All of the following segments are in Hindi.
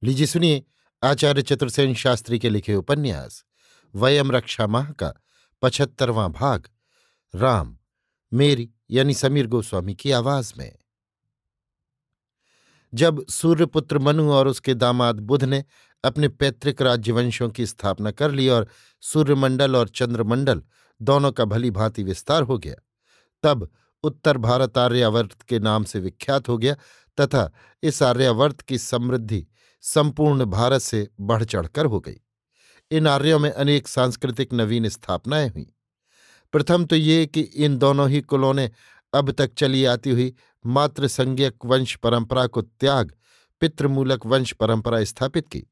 लीजिए सुनिए आचार्य चतुर्सेन शास्त्री के लिखे उपन्यास वयम रक्षा माह का 75वां भाग। राम, मेरी यानी समीर गोस्वामी की आवाज में। जब सूर्यपुत्र मनु और उसके दामाद बुध ने अपने पैतृक राज्यवंशों की स्थापना कर ली और सूर्यमंडल और चंद्रमंडल दोनों का भली भांति विस्तार हो गया, तब उत्तर भारत आर्यावर्त के नाम से विख्यात हो गया तथा इस आर्यावर्त की समृद्धि संपूर्ण भारत से बढ़ चढ़कर हो गई। इन आर्यों में अनेक सांस्कृतिक नवीन स्थापनाएं हुईं। प्रथम तो ये कि इन दोनों ही कुलों ने अब तक चली आती हुई मातृसंज्ञक वंश परंपरा को त्याग पितृमूलक वंश परंपरा स्थापित की।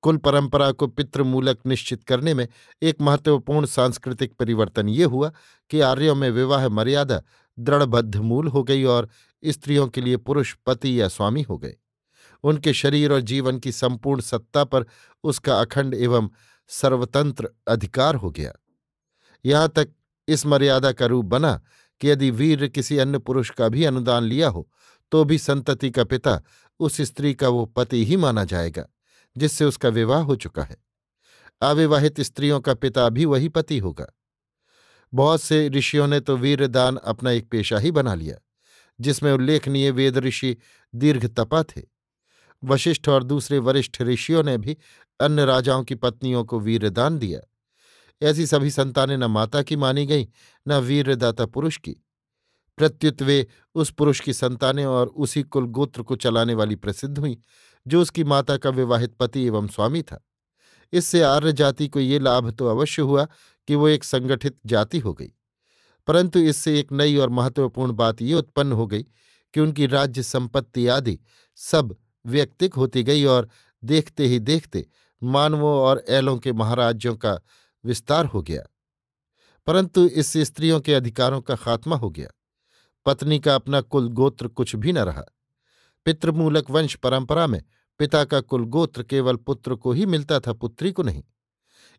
कुल परंपरा को पितृमूलक निश्चित करने में एक महत्वपूर्ण सांस्कृतिक परिवर्तन ये हुआ कि आर्यों में विवाह मर्यादा दृढ़बद्ध मूल हो गई और स्त्रियों के लिए पुरुष पति या स्वामी हो गए। उनके शरीर और जीवन की संपूर्ण सत्ता पर उसका अखंड एवं सर्वतंत्र अधिकार हो गया। यहाँ तक इस मर्यादा का रूप बना कि यदि वीर किसी अन्य पुरुष का भी अनुदान लिया हो तो भी संतति का पिता उस स्त्री का वो पति ही माना जाएगा जिससे उसका विवाह हो चुका है। अविवाहित स्त्रियों का पिता भी वही पति होगा। बहुत से ऋषियों ने तो वीरदान अपना एक पेशा ही बना लिया, जिसमें उल्लेखनीय वेद ऋषि दीर्घतपा थे। वशिष्ठ और दूसरे वरिष्ठ ऋषियों ने भी अन्य राजाओं की पत्नियों को वीरदान दिया। ऐसी सभी संतानें न माता की मानी गईं न वीरदाता पुरुष की। प्रत्युत वे उस पुरुष की संतानें और उसी कुल गोत्र को चलाने वाली प्रसिद्ध हुईं जो उसकी माता का विवाहित पति एवं स्वामी था। इससे आर्य जाति को ये लाभ तो अवश्य हुआ कि वो एक संगठित जाति हो गई, परंतु इससे एक नई और महत्वपूर्ण बात ये उत्पन्न हो गई कि उनकी राज्य संपत्ति आदि सब व्यक्तिक होती गई और देखते ही देखते मानवों और ऐलों के महाराज्यों का विस्तार हो गया। परंतु इससे स्त्रियों के अधिकारों का खात्मा हो गया। पत्नी का अपना कुल गोत्र कुछ भी न रहा। पितृमूलक वंश परंपरा में पिता का कुल गोत्र केवल पुत्र को ही मिलता था, पुत्री को नहीं।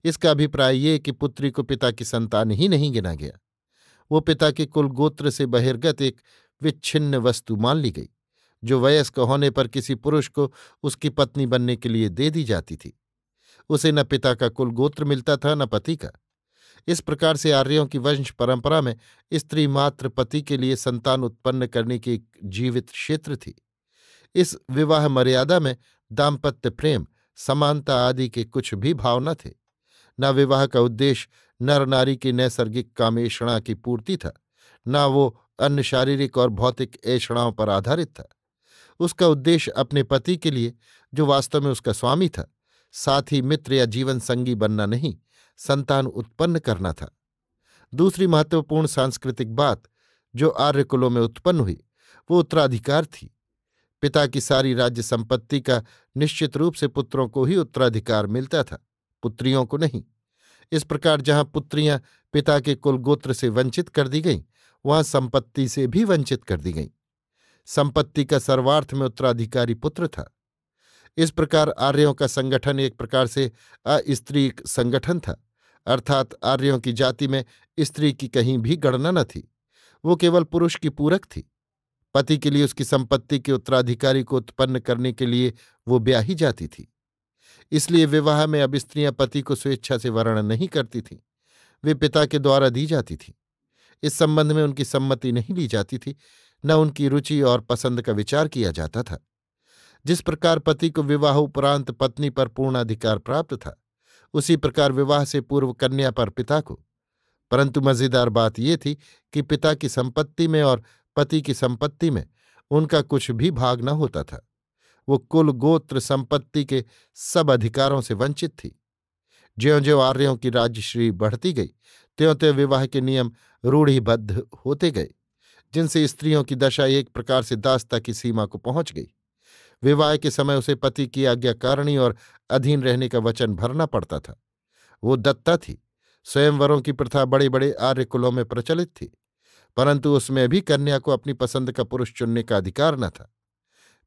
इसका अभिप्राय ये कि पुत्री को पिता की संतान ही नहीं गिना गया, वो पिता के कुल गोत्र से बहिर्गत एक विच्छिन्न वस्तु मान ली गई जो वयस्क होने पर किसी पुरुष को उसकी पत्नी बनने के लिए दे दी जाती थी। उसे न पिता का कुल गोत्र मिलता था न पति का। इस प्रकार से आर्यों की वंश परंपरा में स्त्री मात्र पति के लिए संतान उत्पन्न करने की एक जीवित क्षेत्र थी। इस विवाह मर्यादा में दाम्पत्य प्रेम, समानता आदि के कुछ भी भाव न थे। न विवाह का उद्देश्य नर नारी की नैसर्गिक कामेषणा की पूर्ति था, न वो अन्य शारीरिक और भौतिक ऐषणाओं पर आधारित था। उसका उद्देश्य अपने पति के लिए, जो वास्तव में उसका स्वामी था, साथ ही मित्र या जीवन संगी बनना नहीं, संतान उत्पन्न करना था। दूसरी महत्वपूर्ण सांस्कृतिक बात जो आर्य कुलों में उत्पन्न हुई वो उत्तराधिकार थी। पिता की सारी राज्य संपत्ति का निश्चित रूप से पुत्रों को ही उत्तराधिकार मिलता था, पुत्रियों को नहीं। इस प्रकार जहां पुत्रियां पिता के कुल गोत्र से वंचित कर दी गईं, वहां संपत्ति से भी वंचित कर दी गईं। संपत्ति का सर्वार्थ में उत्तराधिकारी पुत्र था। इस प्रकार आर्यों का संगठन एक प्रकार से अस्त्रीक संगठन था, अर्थात आर्यों की जाति में स्त्री की कहीं भी गणना न थी। वो केवल पुरुष की पूरक थी। पति के लिए उसकी संपत्ति के उत्तराधिकारी को उत्पन्न करने के लिए वो ब्याही जाती थी। इसलिए विवाह में अब स्त्रियां पति को स्वेच्छा से वर्ण नहीं करती थीं, वे पिता के द्वारा दी जाती थीं। इस संबंध में उनकी सम्मति नहीं ली जाती थी, न उनकी रुचि और पसंद का विचार किया जाता था। जिस प्रकार पति को विवाह उपरांत पत्नी पर पूर्ण अधिकार प्राप्त था, उसी प्रकार विवाह से पूर्व कन्या पर पिता को। परंतु मजेदार बात यह थी कि पिता की संपत्ति में और पति की संपत्ति में उनका कुछ भी भाग न होता था। वो कुल गोत्र संपत्ति के सब अधिकारों से वंचित थी। ज्यों-ज्यों आर्यों की राज्यश्री बढ़ती गई, त्यों-त्यों विवाह के नियम रूढ़िबद्ध होते गए, जिनसे स्त्रियों की दशा एक प्रकार से दासता की सीमा को पहुंच गई। विवाह के समय उसे पति की आज्ञाकारिणी और अधीन रहने का वचन भरना पड़ता था। वो दत्ता थी। स्वयंवरों की प्रथा बड़े बड़े आर्य कुलों में प्रचलित थी, परंतु उसमें भी कन्या को अपनी पसंद का पुरुष चुनने का अधिकार न था।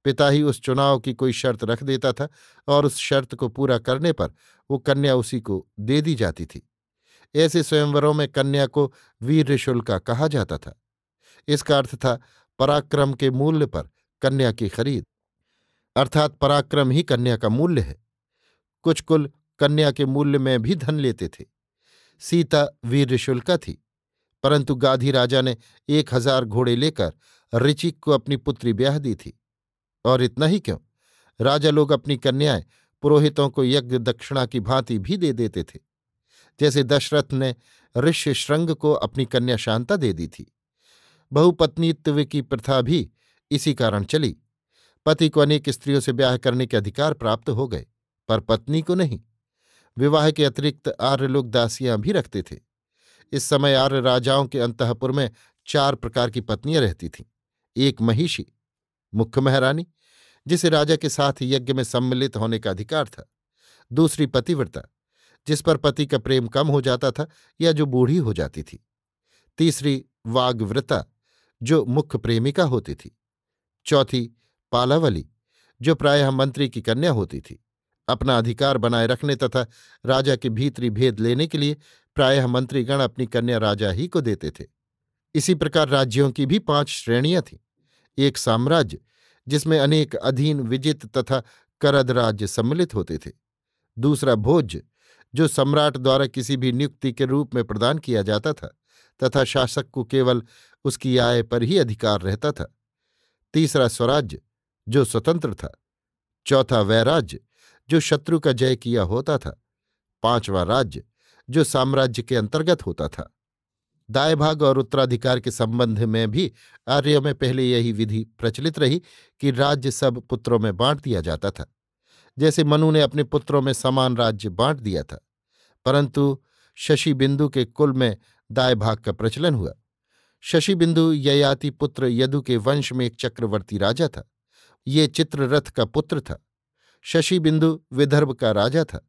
पिता ही उस चुनाव की कोई शर्त रख देता था और उस शर्त को पूरा करने पर वो कन्या उसी को दे दी जाती थी। ऐसे स्वयंवरों में कन्या को वीर्यशुल्का कहा जाता था। इसका अर्थ था पराक्रम के मूल्य पर कन्या की खरीद। अर्थात पराक्रम ही कन्या का मूल्य है। कुछ कुल कन्या के मूल्य में भी धन लेते थे। सीता वीरशुल्का थी, परंतु गाधी राजा ने 1000 घोड़े लेकर ऋचिक को अपनी पुत्री ब्याह दी थी। और इतना ही क्यों, राजा लोग अपनी कन्याएं पुरोहितों को यज्ञ दक्षिणा की भांति भी दे देते थे। जैसे दशरथ ने ऋष्यशृंग को अपनी कन्या शांता दे दी थी। बहुपत्नीत्व की प्रथा भी इसी कारण चली। पति को अनेक स्त्रियों से ब्याह करने के अधिकार प्राप्त हो गए, पर पत्नी को नहीं। विवाह के अतिरिक्त आर्य लोग दासियां भी रखते थे। इस समय आर्य राजाओं के अंतःपुर में 4 प्रकार की पत्नियां रहती थीं। एक महिषी, मुख्य महारानी, जिसे राजा के साथ यज्ञ में सम्मिलित होने का अधिकार था। दूसरी पतिव्रता, जिस पर पति का प्रेम कम हो जाता था या जो बूढ़ी हो जाती थी। तीसरी वाग्व्रता, जो मुख्य प्रेमिका होती थी। चौथी पालावली, जो प्रायः मंत्री की कन्या होती थी। अपना अधिकार बनाए रखने तथा राजा के भीतरी भेद लेने के लिए प्रायः मंत्रीगण अपनी कन्या राजा ही को देते थे। इसी प्रकार राज्यों की भी 5 श्रेणियां थीं। एक साम्राज्य, जिसमें अनेक अधीन विजित तथा करद राज्य सम्मिलित होते थे। दूसरा भोज्य, जो सम्राट द्वारा किसी भी नियुक्ति के रूप में प्रदान किया जाता था तथा शासक को केवल उसकी आय पर ही अधिकार रहता था। तीसरा स्वराज्य, जो स्वतंत्र था। चौथा वैराज्य, जो शत्रु का जय किया होता था। 5वां राज्य, जो साम्राज्य के अंतर्गत होता था। दाय भाग और उत्तराधिकार के संबंध में भी आर्यों में पहले यही विधि प्रचलित रही कि राज्य सब पुत्रों में बांट दिया जाता था। जैसे मनु ने अपने पुत्रों में समान राज्य बांट दिया था, परंतु शशिबिंदु के कुल में दाय भाग का प्रचलन हुआ। शशिबिंदु ययाति पुत्र यदु के वंश में एक चक्रवर्ती राजा था। ये चित्ररथ का पुत्र था। शशिबिंदु विदर्भ का राजा था।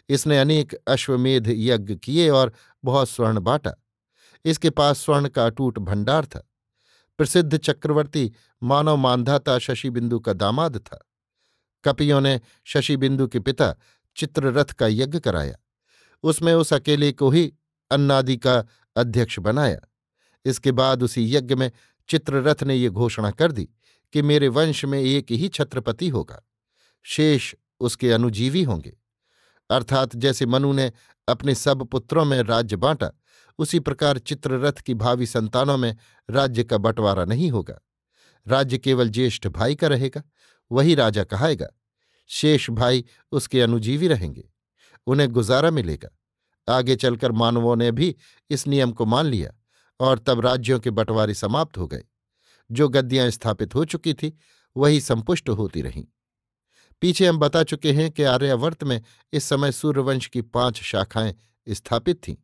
इसने अनेक अश्वमेध यज्ञ किए और बहुत स्वर्ण बांटा। इसके पास स्वर्ण का अटूट भंडार था। प्रसिद्ध चक्रवर्ती मानव मानधाता शशिबिंदु का दामाद था। कपियों ने शशिबिंदु के पिता चित्ररथ का यज्ञ कराया। उसमें उस अकेले को ही अन्नादि का अध्यक्ष बनाया। इसके बाद उसी यज्ञ में चित्ररथ ने ये घोषणा कर दी कि मेरे वंश में एक ही छत्रपति होगा, शेष उसके अनुजीवी होंगे। अर्थात जैसे मनु ने अपने सब पुत्रों में राज्य बांटा, उसी प्रकार चित्ररथ की भावी संतानों में राज्य का बंटवारा नहीं होगा। राज्य केवल ज्येष्ठ भाई का रहेगा, वही राजा कहाएगा। शेष भाई उसके अनुजीवी रहेंगे, उन्हें गुजारा मिलेगा। आगे चलकर मानवों ने भी इस नियम को मान लिया और तब राज्यों के बंटवारे समाप्त हो गए। जो गद्दियां स्थापित हो चुकी थी वही संपुष्ट होती रहीं। पीछे हम बता चुके हैं कि आर्यावर्त में इस समय सूर्यवंश की 5 शाखाएं स्थापित थीं।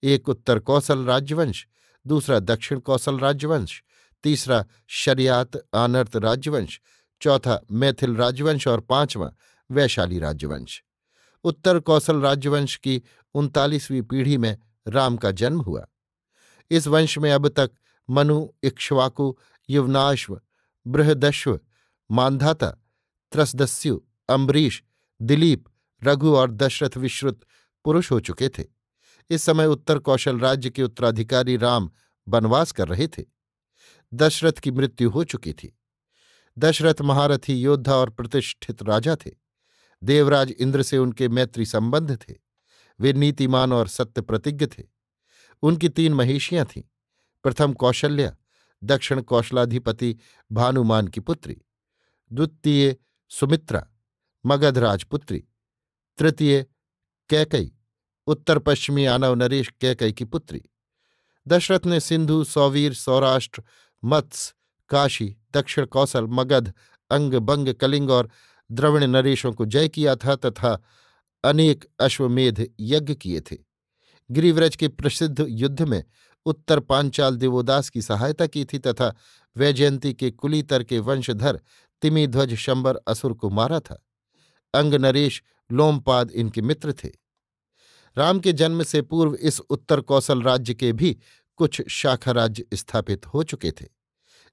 एक उत्तर कौशल राज्यवंश, दूसरा दक्षिण कौशल राज्यवंश, तीसरा शरियात आनर्त राज्यवंश, चौथा मैथिल राज्यवंश और 5वां वैशाली राज्यवंश। उत्तर कौशल राज्यवंश की 39वीं पीढ़ी में राम का जन्म हुआ। इस वंश में अब तक मनु, इक्ष्वाकु, युवनाश्व, बृहदश्व, मानधाता, त्रसदस्यु, अम्बरीश, दिलीप, रघु और दशरथ विश्रुत पुरुष हो चुके थे। इस समय उत्तर कौशल राज्य के उत्तराधिकारी राम वनवास कर रहे थे। दशरथ की मृत्यु हो चुकी थी। दशरथ महारथी योद्धा और प्रतिष्ठित राजा थे। देवराज इंद्र से उनके मैत्री संबंध थे। वे नीतिमान और सत्य प्रतिज्ञ थे। उनकी 3 महिषियां थीं। प्रथम कौशल्या, दक्षिण कौशलाधिपति भानुमान की पुत्री। द्वितीय सुमित्रा, मगध राजपुत्री। तृतीय कैकई, उत्तर पश्चिमी आनव नरेश कैकई की पुत्री। दशरथ ने सिंधु, सौवीर, सौराष्ट्र, मत्स्य, काशी, दक्षिण कौशल, मगध, अंग, बंग, कलिंग और द्रविण नरेशों को जय किया था तथा अनेक अश्वमेध यज्ञ किए थे। गिरिव्रज के प्रसिद्ध युद्ध में उत्तर पांचाल देवोदास की सहायता की थी तथा वैजयंती के कुलीतर के वंशधर तिमिध्वज शंबर असुर को मारा था। अंग, नरेश, लोमपाद इनके मित्र थे। राम के जन्म से पूर्व इस उत्तर कौशल राज्य के भी कुछ शाखा राज्य स्थापित हो चुके थे,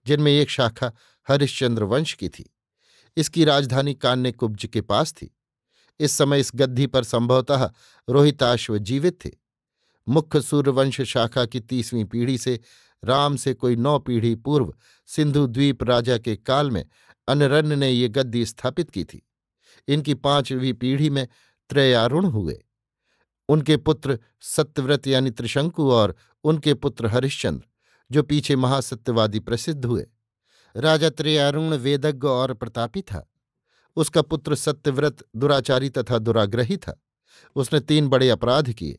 जिनमें एक शाखा हरिश्चंद्र वंश की थी। इसकी राजधानी कान्यकुब्ज के पास थी। इस समय इस गद्दी पर संभवतः रोहिताश्व जीवित थे। मुख्य सूर्यवंश शाखा की 30वीं पीढ़ी से राम से कोई 9 पीढ़ी पूर्व सिंधु द्वीप राजा के काल में अनरण्य ने ये गद्दी स्थापित की थी। इनकी 5वीं पीढ़ी में त्रयारुण हुए। उनके पुत्र सत्यव्रत यानी त्रिशंकु और उनके पुत्र हरिश्चंद्र, जो पीछे महासत्यवादी प्रसिद्ध हुए। राजा त्रयारुण वेदज्ञ और प्रतापी था। उसका पुत्र सत्यव्रत दुराचारी तथा दुराग्रही था। उसने 3 बड़े अपराध किए।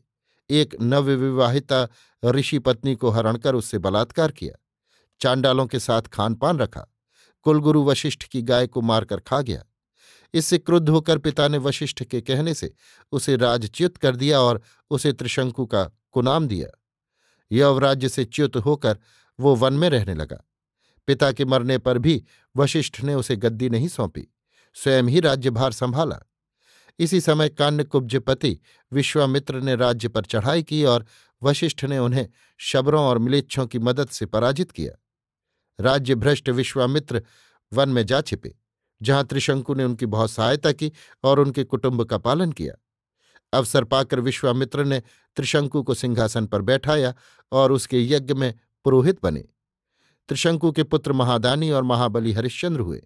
एक, नवविवाहिता ऋषि पत्नी को हरण कर उससे बलात्कार किया। चांडालों के साथ खानपान रखा। कुलगुरु वशिष्ठ की गाय को मारकर खा गया। इससे क्रुद्ध होकर पिता ने वशिष्ठ के कहने से उसे राजच्युत कर दिया और उसे त्रिशंकु का कुनाम दिया। यौवराज्य से च्युत होकर वो वन में रहने लगा। पिता के मरने पर भी वशिष्ठ ने उसे गद्दी नहीं सौंपी, स्वयं ही राज्यभार संभाला। इसी समय कान्यकुब्जपति विश्वामित्र ने राज्य पर चढ़ाई की और वशिष्ठ ने उन्हें शबरों और म्लेच्छों की मदद से पराजित किया। राज्य भ्रष्ट विश्वामित्र वन में जा छिपे, जहां त्रिशंकु ने उनकी बहुत सहायता की और उनके कुटुंब का पालन किया। अवसर पाकर विश्वामित्र ने त्रिशंकु को सिंहासन पर बैठाया और उसके यज्ञ में पुरोहित बने। त्रिशंकु के पुत्र महादानी और महाबली हरिश्चंद्र हुए।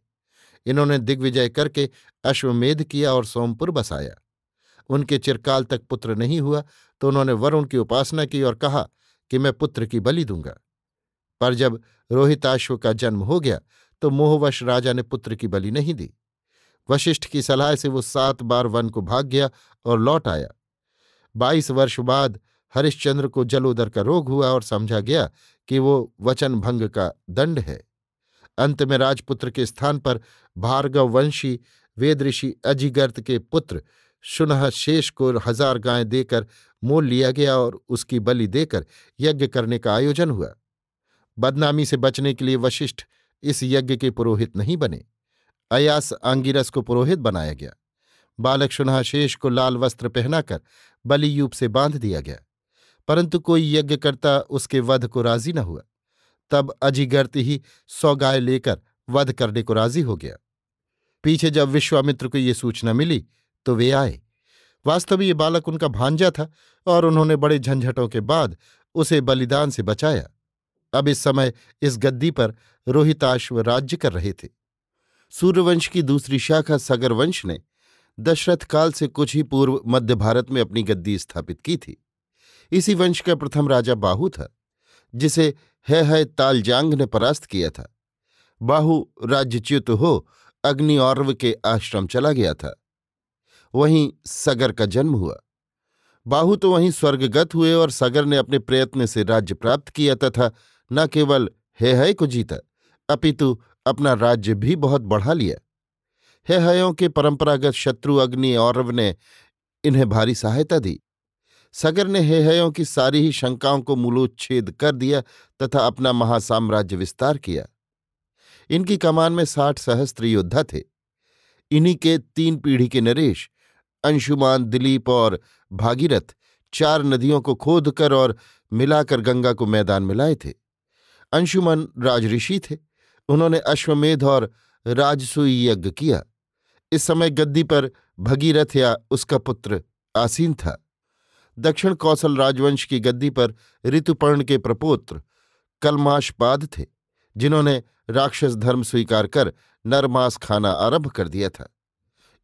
इन्होंने दिग्विजय करके अश्वमेध किया और सोमपुर बसाया। उनके चिरकाल तक पुत्र नहीं हुआ तो उन्होंने वरुण की उपासना की और कहा कि मैं पुत्र की बलि दूंगा। पर जब रोहिताश्व का जन्म हो गया तो मोहवश राजा ने पुत्र की बलि नहीं दी। वशिष्ठ की सलाह से वो 7 बार वन को भाग गया और लौट आया। 22 वर्ष बाद हरिश्चंद्र को जलोदर का रोग हुआ और समझा गया कि वो वचन भंग का दंड है। अंत में राजपुत्र के स्थान पर भार्गव वंशी वेद ऋषि अजिगर्त के पुत्र शुनह शेष को 1000 गायें देकर मोल लिया गया और उसकी बलि देकर यज्ञ करने का आयोजन हुआ। बदनामी से बचने के लिए वशिष्ठ इस यज्ञ के पुरोहित नहीं बने। अयास आंगिरस को पुरोहित बनाया गया। बालक शुनहशेष को लाल वस्त्र पहनाकर बलियूप से बांध दिया गया, परंतु कोई यज्ञकर्ता उसके वध को राजी न हुआ। तब अजिगर्त ही 100 गाय लेकर वध करने को राजी हो गया। पीछे जब विश्वामित्र को ये सूचना मिली तो वे आए। वास्तव में ये बालक उनका भांजा था और उन्होंने बड़े झंझटों के बाद उसे बलिदान से बचाया। अब इस समय इस गद्दी पर रोहिताश्व राज्य कर रहे थे। सूर्यवंश की दूसरी शाखा सगर वंश ने दशरथ काल से कुछ ही पूर्व मध्य भारत में अपनी गद्दी स्थापित की थी। इसी वंश का प्रथम राजा बाहु था, जिसे है तालजांग ने परास्त किया था। बाहु राज्यच्युत हो अग्निऔर्व के आश्रम चला गया था। वहीं सगर का जन्म हुआ। बाहु तो वहीं स्वर्गगत हुए और सगर ने अपने प्रयत्न से राज्य प्राप्त किया तथा न केवल है को जीता अपितु अपना राज्य भी बहुत बढ़ा लिया। हयों के परंपरागत शत्रु अग्निऔर्व ने इन्हें भारी सहायता दी। सगर ने हयों की सारी ही शंकाओं को मूलोच्छेद कर दिया तथा अपना महासाम्राज्य विस्तार किया। इनकी कमान में 60 सहस्त्र योद्धा थे। इन्हीं के 3 पीढ़ी के नरेश अंशुमान, दिलीप और भागीरथ 4 नदियों को खोदकर और मिलाकर गंगा को मैदान में लाए थे। अंशुमन राजऋषि थे। उन्होंने अश्वमेध और राजसूय यज्ञ किया। इस समय गद्दी पर भगीरथ या उसका पुत्र आसीन था। दक्षिण कौशल राजवंश की गद्दी पर ऋतुपर्ण के प्रपौत्र कलमाशपाद थे, जिन्होंने राक्षस धर्म स्वीकार कर नरमांस खाना आरंभ कर दिया था।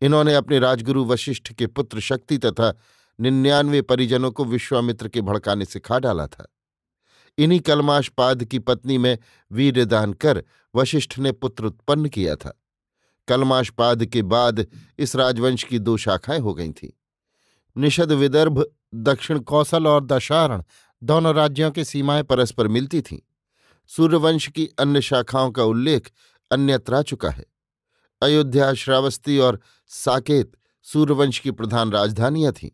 इन्होंने अपने राजगुरु वशिष्ठ के पुत्र शक्ति तथा 99 परिजनों को विश्वामित्र के भड़काने से खा डाला था। इन्हीं कलमाशपाद की पत्नी में वीर्यदान कर वशिष्ठ ने पुत्र उत्पन्न किया था। कलमाशपाद के बाद इस राजवंश की 2 शाखाएं हो गई थीं। निषद विदर्भ, दक्षिण कौशल और दशारण दोनों राज्यों की सीमाएं परस्पर मिलती थीं। सूर्यवंश की अन्य शाखाओं का उल्लेख अन्यत्र आ चुका है। अयोध्या, श्रावस्ती और साकेत सूर्यवंश की प्रधान राजधानियां थीं।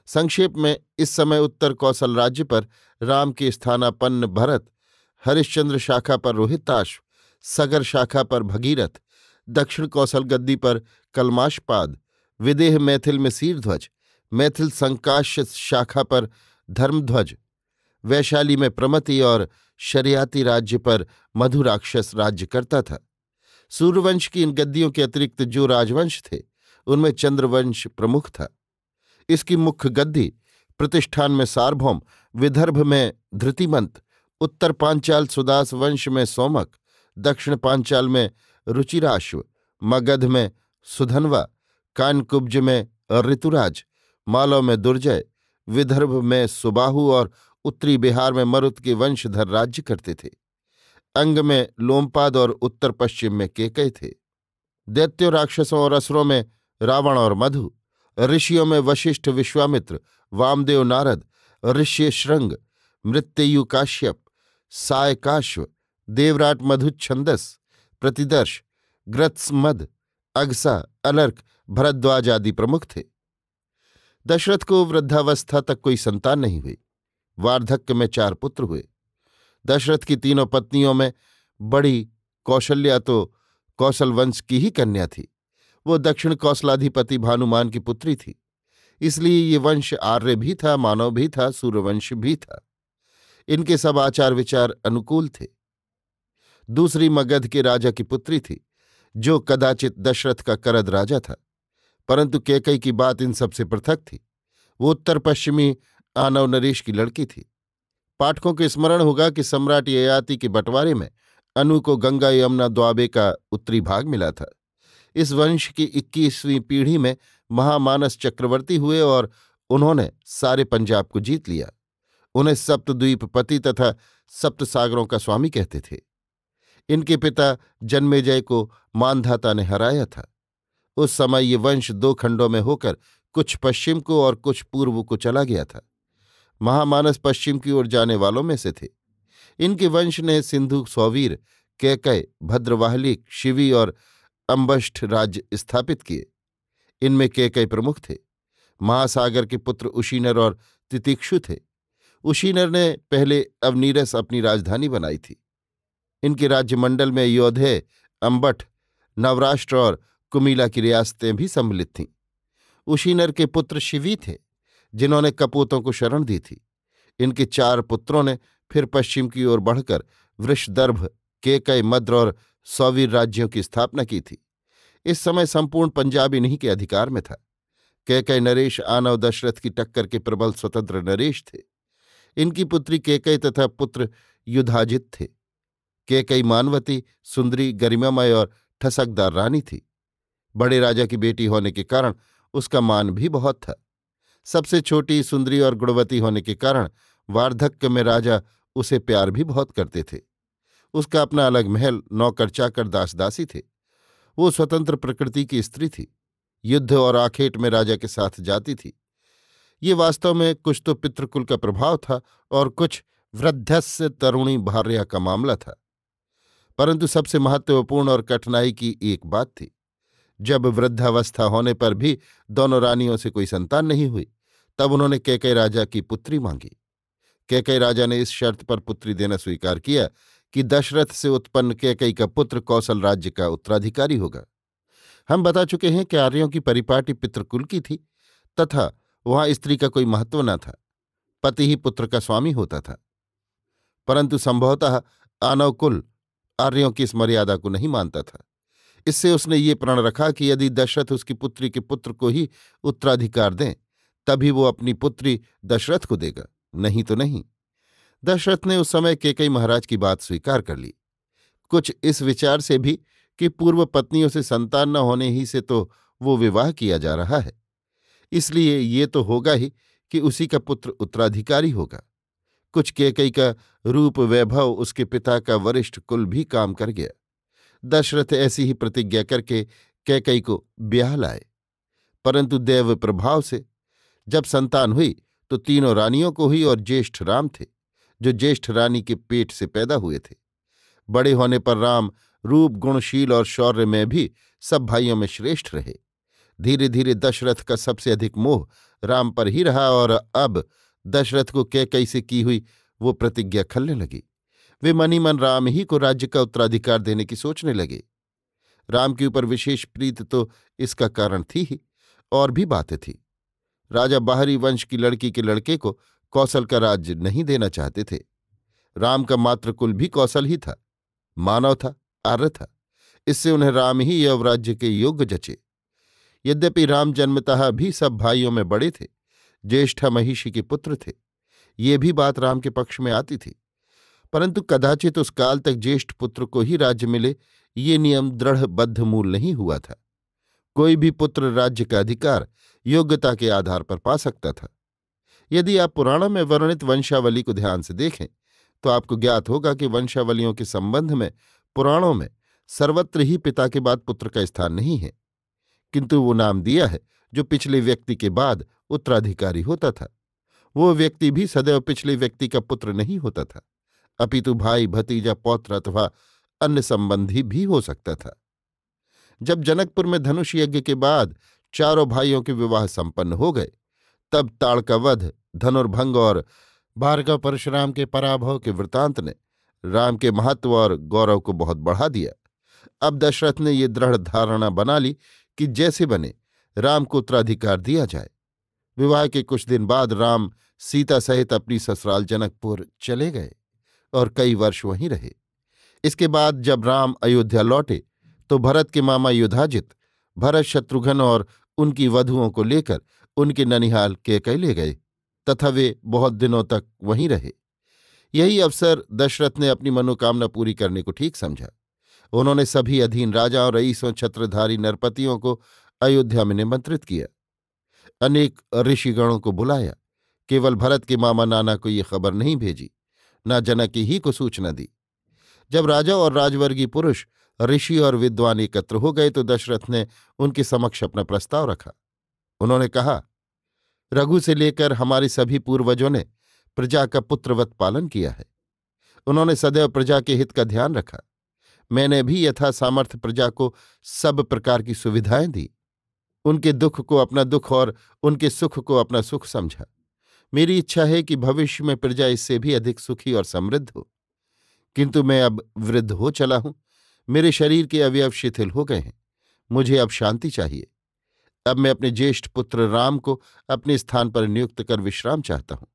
संक्षेप में इस समय उत्तर कौशल राज्य पर राम के स्थानापन्न भरत, हरिश्चंद्र शाखा पर रोहिताश्व, सगर शाखा पर भगीरथ, दक्षिण कौशल गद्दी पर कलमाशपाद, विदेह मैथिल में सीरध्वज, मैथिल संकाश्य शाखा पर धर्मध्वज, वैशाली में प्रमति और शरियाती राज्य पर मधुराक्षस राज्य करता था। सूर्यवंश की इन गद्दियों के अतिरिक्त जो राजवंश थे उनमें चंद्रवंश प्रमुख था। इसकी मुख्य गद्दी प्रतिष्ठान में सार्वभौम, विदर्भ में धृतिमंत, उत्तर पांचाल सुदास वंश में सोमक, दक्षिण पांचाल में रुचिराश्व, मगध में सुधनवा, कानकुब्ज में ऋतुराज, मालव में दुर्जय, विदर्भ में सुबाहु और उत्तरी बिहार में मरुत के वंशधर राज्य करते थे। अंग में लोमपाद और उत्तर पश्चिम में केकय थे। दैत्यों, राक्षसों और असुरों में रावण और मधु, ऋषियों में वशिष्ठ, विश्वामित्र, वामदेव, नारद, ऋष्य श्रृंग, मृत्यु काश्यप, सायकाश्व, देवराट, मधुच्छंदस, प्रतिदर्श, ग्रत्समद, अगसा, अलर्क, भरद्वाज आदि प्रमुख थे। दशरथ को वृद्धावस्था तक कोई संतान नहीं हुई। वार्धक्य में 4 पुत्र हुए। दशरथ की तीनों पत्नियों में बड़ी कौशल्या तो कौशल वंश की ही कन्या थी। वो दक्षिण कौशलाधिपति भानुमान की पुत्री थी। इसलिए ये वंश आर्य भी था, मानव भी था, सूर्यवंश भी था। इनके सब आचार विचार अनुकूल थे। दूसरी मगध के राजा की पुत्री थी, जो कदाचित दशरथ का करद राजा था, परंतु कैकई की बात इन सबसे पृथक थी। वो उत्तर पश्चिमी आनव नरेश की लड़की थी। पाठकों को स्मरण होगा कि सम्राट ययाति के बंटवारे में अनु को गंगा यमुना द्वाबे का उत्तरी भाग मिला था। इस वंश की 21वीं पीढ़ी में महामानस चक्रवर्ती हुए और उन्होंने सारे पंजाब को जीत लिया। उन्हें सप्तद्वीपपति तथा सप्तसागरों का स्वामी कहते थे। इनके पिता जन्मेजय को मानधाता ने हराया था। उस समय ये वंश 2 खंडों में होकर कुछ पश्चिम को और कुछ पूर्व को चला गया था। महामानस पश्चिम की ओर जाने वालों में से थे। इनके वंश ने सिंधु, सौवीर, कैकय, भद्रवाहलिक, शिवी और अम्बष्ठ राज्य स्थापित किए। इनमें कैकय प्रमुख थे। महासागर के पुत्र उशीनर और तितिक्षु थे। उशीनर ने पहले अवनीरस अपनी राजधानी बनाई थी। इनके राज्यमंडल में योधेय, अम्बठ, नवराष्ट्र और कुमिला की रियासतें भी सम्मिलित थीं। उशीनर के पुत्र शिवी थे, जिन्होंने कपोतों को शरण दी थी। इनके 4 पुत्रों ने फिर पश्चिम की ओर बढ़कर वृषदर्भ, केकय, मद्र और सौवीर राज्यों की स्थापना की थी। इस समय संपूर्ण पंजाब इन्हीं के अधिकार में था। कैकय नरेश आनव दशरथ की टक्कर के प्रबल स्वतंत्र नरेश थे। इनकी पुत्री केकय तथा पुत्र युधाजित थे। केकई मानवती, सुंदरी, गरिमामय और ठसकदार रानी थी। बड़े राजा की बेटी होने के कारण उसका मान भी बहुत था। सबसे छोटी, सुंदरी और गुणवती होने के कारण वार्धक्य में राजा उसे प्यार भी बहुत करते थे। उसका अपना अलग महल, नौकर चाकर, दास दासी थे। वो स्वतंत्र प्रकृति की स्त्री थी। युद्ध और आखेट में राजा के साथ जाती थी। ये वास्तव में कुछ तो पितृकुल का प्रभाव था और कुछ वृद्धस्य तरुणी भार्या का मामला था। परंतु सबसे महत्वपूर्ण और कठिनाई की एक बात थी। जब वृद्धावस्था होने पर भी दोनों रानियों से कोई संतान नहीं हुई, तब उन्होंने कैकय राजा की पुत्री मांगी। कैकय राजा ने इस शर्त पर पुत्री देना स्वीकार किया कि दशरथ से उत्पन्न कैकई का पुत्र कौशल राज्य का उत्तराधिकारी होगा। हम बता चुके हैं कि आर्यों की परिपाटी पितृकुल की थी तथा वहां स्त्री का कोई महत्व न था। पति ही पुत्र का स्वामी होता था। परंतु संभवतः आनवकुल आर्यों की इस मर्यादा को नहीं मानता था। इससे उसने ये प्रण रखा कि यदि दशरथ उसकी पुत्री के पुत्र को ही उत्तराधिकार दें, तभी वो अपनी पुत्री दशरथ को देगा, नहीं तो नहीं। दशरथ ने उस समय कैकई महाराज की बात स्वीकार कर ली, कुछ इस विचार से भी कि पूर्व पत्नियों से संतान न होने ही से तो वो विवाह किया जा रहा है, इसलिए ये तो होगा ही कि उसी का पुत्र उत्तराधिकारी होगा। कुछ कैकई का रूप, वैभव, उसके पिता का वरिष्ठ कुल भी काम कर गया। दशरथ ऐसी ही प्रतिज्ञा करके कैकई को ब्याह लाए। परंतु दैव प्रभाव से जब संतान हुई तो तीनों रानियों को हुई और ज्येष्ठ राम थे, जो ज्येष्ठ रानी के पेट से पैदा हुए थे। बड़े होने पर राम रूप, गुणशील और शौर्य में भी सब भाइयों में श्रेष्ठ रहे। धीरे धीरे दशरथ का सबसे अधिक मोह राम पर ही रहा और अब दशरथ को कैकई से की हुई वो प्रतिज्ञा खलने लगी। वे मनी मन राम ही को राज्य का उत्तराधिकार देने की सोचने लगे। राम के ऊपर विशेष प्रीति तो इसका कारण थी ही, और भी बातें थी। राजा बाहरी वंश की लड़की के लड़के को कौशल का राज्य नहीं देना चाहते थे। राम का मातृकुल भी कौशल ही था, मानव था, आर्य था। इससे उन्हें राम ही यौवराज्य के योग्य जचे। यद्यपि राम जन्मतः भी सब भाइयों में बड़े थे, ज्येष्ठा महिषी के पुत्र थे, ये भी बात राम के पक्ष में आती थी। परंतु कदाचित उस काल तक ज्येष्ठ पुत्र को ही राज्य मिले, ये नियम दृढ़ बद्ध मूल नहीं हुआ था। कोई भी पुत्र राज्य का अधिकार योग्यता के आधार पर पा सकता था। यदि आप पुराणों में वर्णित वंशावली को ध्यान से देखें तो आपको ज्ञात होगा कि वंशावलियों के संबंध में पुराणों में सर्वत्र ही पिता के बाद पुत्र का स्थान नहीं है, किंतु वो नाम दिया है जो पिछले व्यक्ति के बाद उत्तराधिकारी होता था। वो व्यक्ति भी सदैव पिछले व्यक्ति का पुत्र नहीं होता था, अपितु भाई, भतीजा, पौत्र अथवा अन्य संबंधी भी हो सकता था। जब जनकपुर में धनुष यज्ञ के बाद चारों भाइयों के विवाह संपन्न हो गए, तब ताड़का वध, धनुर्भंग और भार्गव परशुराम के पराभव के वृतांत ने राम के महत्व और गौरव को बहुत बढ़ा दिया। अब दशरथ ने ये दृढ़ धारणा बना ली कि जैसे बने राम को उत्तराधिकार दिया जाए। विवाह के कुछ दिन बाद राम सीता सहित अपनी ससुराल जनकपुर चले गए और कई वर्ष वहीं रहे। इसके बाद जब राम अयोध्या लौटे तो भरत के मामा युधाजित भरत, शत्रुघ्न और उनकी वधुओं को लेकर उनके ननिहाल कैकई ले गए तथा वे बहुत दिनों तक वहीं रहे। यही अवसर दशरथ ने अपनी मनोकामना पूरी करने को ठीक समझा। उन्होंने सभी अधीन राजाओं, रईसों, छत्रधारी नरपतियों को अयोध्या में निमंत्रित किया। अनेक ऋषिगणों को बुलाया। केवल भरत के मामा नाना को ये खबर नहीं भेजी, न जनक ही को सूचना दी। जब राजा और राजवर्गीय पुरुष, ऋषि और विद्वान एकत्र हो गए तो दशरथ ने उनके समक्ष अपना प्रस्ताव रखा। उन्होंने कहा, रघु से लेकर हमारे सभी पूर्वजों ने प्रजा का पुत्रवत पालन किया है। उन्होंने सदैव प्रजा के हित का ध्यान रखा। मैंने भी यथा सामर्थ्य प्रजा को सब प्रकार की सुविधाएं दी। उनके दुख को अपना दुख और उनके सुख को अपना सुख समझा। मेरी इच्छा है कि भविष्य में प्रजा इससे भी अधिक सुखी और समृद्ध हो। किंतु मैं अब वृद्ध हो चला हूं, मेरे शरीर के अवयव शिथिल हो गए हैं। मुझे अब शांति चाहिए। अब मैं अपने ज्येष्ठ पुत्र राम को अपने स्थान पर नियुक्त कर विश्राम चाहता हूं।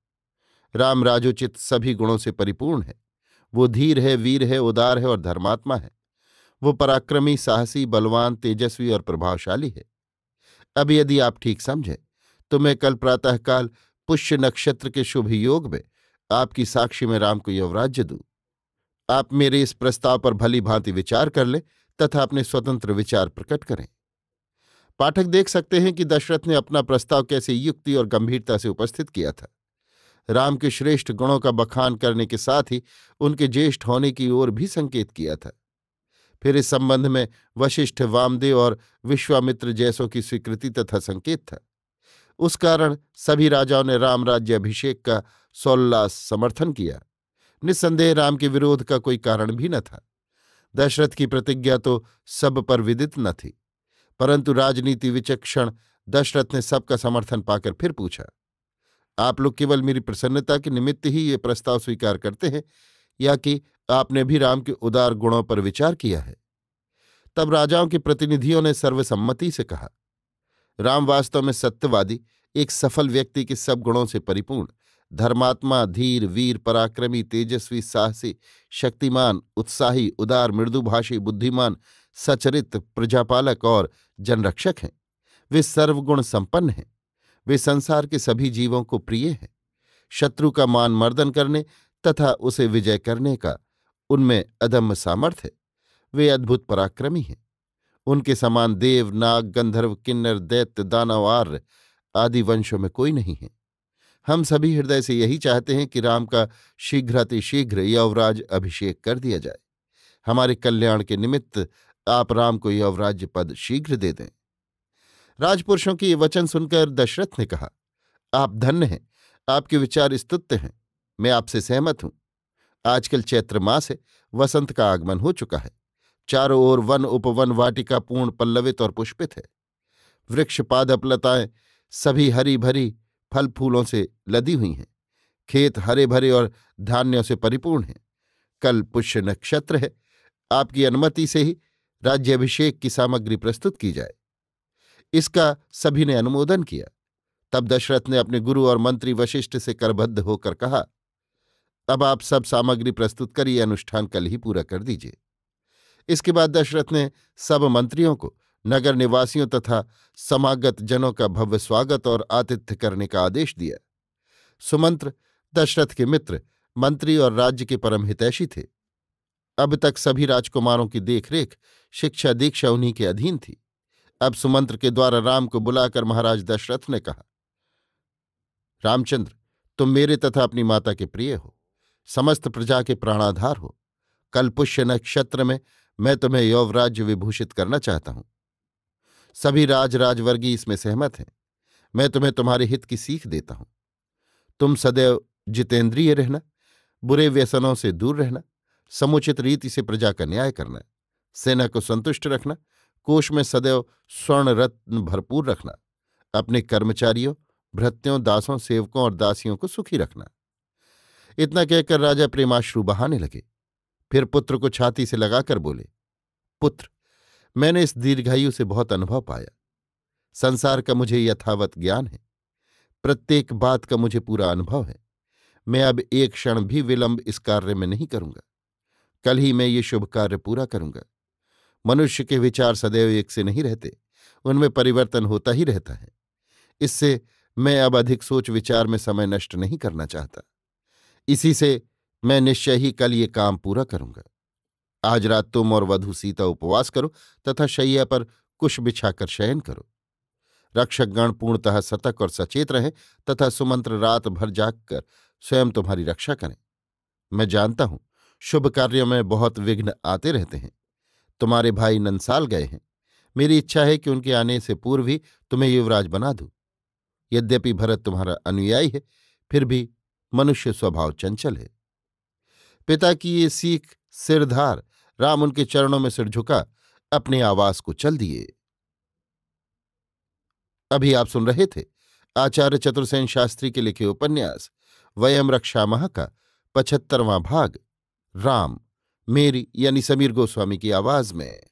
राम राजोचित सभी गुणों से परिपूर्ण है। वो धीर है, वीर है, उदार है और धर्मात्मा है। वो पराक्रमी, साहसी, बलवान, तेजस्वी और प्रभावशाली है। अब यदि आप ठीक समझें तो मैं कल प्रातःकाल पुष्य नक्षत्र के शुभ योग में आपकी साक्षी में राम को यौवराज्य दूं। आप मेरे इस प्रस्ताव पर भली भांति विचार कर लें तथा अपने स्वतंत्र विचार प्रकट करें। पाठक देख सकते हैं कि दशरथ ने अपना प्रस्ताव कैसे युक्ति और गंभीरता से उपस्थित किया था। राम के श्रेष्ठ गुणों का बखान करने के साथ ही उनके ज्येष्ठ होने की ओर भी संकेत किया था। फिर इस संबंध में वशिष्ठ, वामदेव और विश्वामित्र जैसों की स्वीकृति तथा संकेत था। उस कारण सभी राजाओं ने राम राज्य अभिषेक का सोल्लास समर्थन किया। निस्संदेह राम के विरोध का कोई कारण भी न था। दशरथ की प्रतिज्ञा तो सब पर विदित न थी, परंतु राजनीति विचक्षण दशरथ ने सबका समर्थन पाकर फिर पूछा, आप लोग केवल मेरी प्रसन्नता के निमित्त ही ये प्रस्ताव स्वीकार करते हैं या कि आपने भी राम के उदार गुणों पर विचार किया है? तब राजाओं के प्रतिनिधियों ने सर्वसम्मति से कहा, राम वास्तव में सत्यवादी, एक सफल व्यक्ति के सब गुणों से परिपूर्ण, धर्मात्मा, धीर, वीर, पराक्रमी, तेजस्वी, साहसी, शक्तिमान, उत्साही, उदार, मृदुभाषी, बुद्धिमान, सचरित, प्रजापालक और जनरक्षक हैं। वे सर्वगुण संपन्न हैं। वे संसार के सभी जीवों को प्रिय हैं। शत्रु का मान मर्दन करने तथा उसे विजय करने का उनमें अदम्य सामर्थ्य है। वे अद्भुत पराक्रमी हैं। उनके समान देव, नाग, गंधर्व, किन्नर, दैत्य, दानव, आर्य आदि वंशों में कोई नहीं है। हम सभी हृदय से यही चाहते हैं कि राम का शीघ्रातिशीघ्र यौवराज अभिषेक कर दिया जाए। हमारे कल्याण के निमित्त आप राम को यौवराज्य पद शीघ्र दे दें। राजपुरुषों के ये वचन सुनकर दशरथ ने कहा, आप धन्य हैं, आपके विचार स्तुत्य हैं। मैं आपसे सहमत हूं। आजकल चैत्र मास है, वसंत का आगमन हो चुका है। चारों ओर वन उपवन वाटिका पूर्ण पल्लवित और पुष्पित है। वृक्ष, पादप, लताएं सभी हरी भरी फल फूलों से लदी हुई हैं। खेत हरे भरे और धान्यों से परिपूर्ण हैं। कल पुष्य नक्षत्र है। आपकी अनुमति से ही राज्याभिषेक की सामग्री प्रस्तुत की जाए। इसका सभी ने अनुमोदन किया। तब दशरथ ने अपने गुरु और मंत्री वशिष्ठ से करबद्ध होकर कहा, अब आप सब सामग्री प्रस्तुत कर ये अनुष्ठान कल ही पूरा कर दीजिए। इसके बाद दशरथ ने सब मंत्रियों को नगर निवासियों तथा समागत जनों का भव्य स्वागत और आतिथ्य करने का आदेश दिया। सुमंत्र दशरथ के मित्र, मंत्री और राज्य के परम हितैषी थे। अब तक सभी राजकुमारों की देखरेख, शिक्षा दीक्षा उन्हीं के अधीन थी। अब सुमंत्र के द्वारा राम को बुलाकर महाराज दशरथ ने कहा, रामचंद्र, तुम मेरे तथा अपनी माता के प्रिय हो, समस्त प्रजा के प्राणाधार हो। कल पुष्य नक्षत्र में मैं तुम्हें यौवराज्य विभूषित करना चाहता हूं। सभी राजवर्गीय इसमें सहमत हैं। मैं तुम्हें तुम्हारे हित की सीख देता हूं। तुम सदैव जितेंद्रिय रहना, बुरे व्यसनों से दूर रहना, समुचित रीति से प्रजा का न्याय करना, सेना को संतुष्ट रखना, कोष में सदैव स्वर्ण रत्न भरपूर रखना, अपने कर्मचारियों, भृत्यों, दासों, सेवकों और दासियों को सुखी रखना। इतना कहकर राजा प्रेमाश्रु बहाने लगे। फिर पुत्र को छाती से लगाकर बोले, पुत्र, मैंने इस दीर्घायु से बहुत अनुभव पाया। संसार का मुझे यथावत ज्ञान है। प्रत्येक बात का मुझे पूरा अनुभव है। मैं अब एक क्षण भी विलंब इस कार्य में नहीं करूंगा। कल ही मैं ये शुभ कार्य पूरा करूंगा। मनुष्य के विचार सदैव एक से नहीं रहते, उनमें परिवर्तन होता ही रहता है। इससे मैं अब अधिक सोच विचार में समय नष्ट नहीं करना चाहता। इसी से मैं निश्चय ही कल ये काम पूरा करूंगा। आज रात तुम और वधू सीता उपवास करो तथा शैया पर कुश बिछाकर शयन करो। रक्षकगण पूर्णतः सतर्क और सचेत रहें तथा सुमंत्र रात भर जागकर स्वयं तुम्हारी रक्षा करें। मैं जानता हूं शुभ कार्यों में बहुत विघ्न आते रहते हैं। तुम्हारे भाई नंसाल गए हैं। मेरी इच्छा है कि उनके आने से पूर्व ही तुम्हें युवराज बना दूं। यद्यपि भरत तुम्हारा अनुयायी है, फिर भी मनुष्य स्वभाव चंचल है। पिता की ये सीख सिरधार राम उनके चरणों में सिर झुका अपने आवास को चल दिए। अभी आप सुन रहे थे आचार्य चतुर्सेन शास्त्री के लिखे उपन्यास वयम रक्षामः का 75वां भाग, राम, मेरी यानी समीर गोस्वामी की आवाज में।